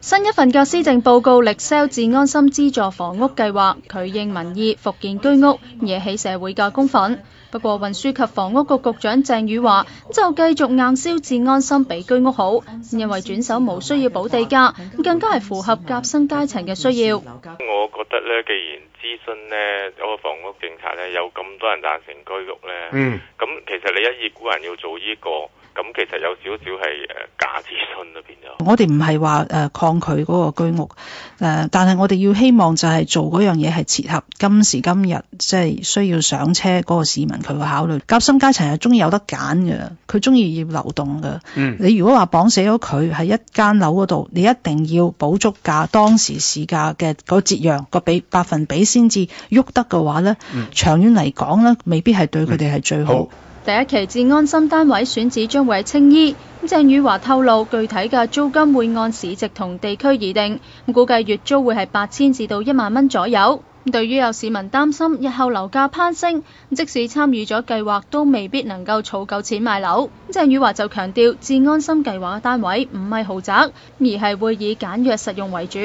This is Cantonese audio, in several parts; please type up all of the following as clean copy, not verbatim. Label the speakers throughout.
Speaker 1: 新一份嘅施政報告力 sell 置安心資助房屋計劃，佢應民意復建居屋，惹起社會嘅公憤。不過運輸及房屋局局長鄭宇華就繼續硬銷置安心比居屋好，因為轉手無需要補地價，更加係符合夾心階層嘅需要。
Speaker 2: 我覺得咧，既然諮詢咧嗰個房屋政策咧有咁多人贊成居屋咧，咁其實你一意孤行要做呢個，咁其實有少少係假諮詢啦變咗。
Speaker 3: 我哋唔係話抗拒嗰個居屋，但係我哋要希望就係做嗰樣嘢係切合今時今日即係需要上車嗰個市民佢會考慮。夾心階層係中意有得揀嘅，佢中意要流動嘅。你如果話綁死咗佢喺一間樓嗰度，你一定要補足價當時市價嘅個折讓個百分比先至喐得嘅話咧，長遠嚟講咧，未必係對佢哋係最好。
Speaker 1: 第一期置安心單位選址將會喺青衣。鄭宇華透露，具體嘅租金會按市值同地區而定，估計月租會係8000至到1萬蚊左右。對於有市民擔心日後樓價攀升，即使參與咗計劃都未必能夠儲夠錢買樓。鄭宇華就強調，置安心計劃嘅單位唔係豪宅，而係會以簡約實用為主。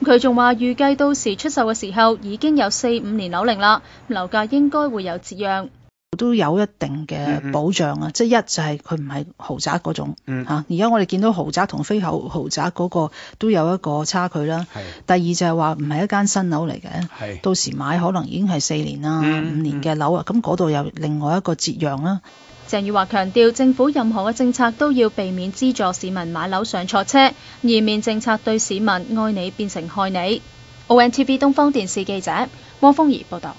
Speaker 1: 佢仲話預計到時出售嘅時候已經有4-5年樓齡啦，樓價應該會有折讓。
Speaker 3: 都有一定嘅保障啊，即係一就係佢唔係豪宅嗰種嚇。而家我哋見到豪宅同非豪宅嗰個都有一個差距啦。第二就係話唔係一間新樓嚟嘅，到時買可能已經係4年啦、5年嘅樓啊，咁嗰度有另外一個折讓啦。
Speaker 1: 鄭宇華強調，政府任何嘅政策都要避免資助市民買樓上錯車，以免政策對市民愛你變成害你。ONTV 東方電視記者汪豐儀報道。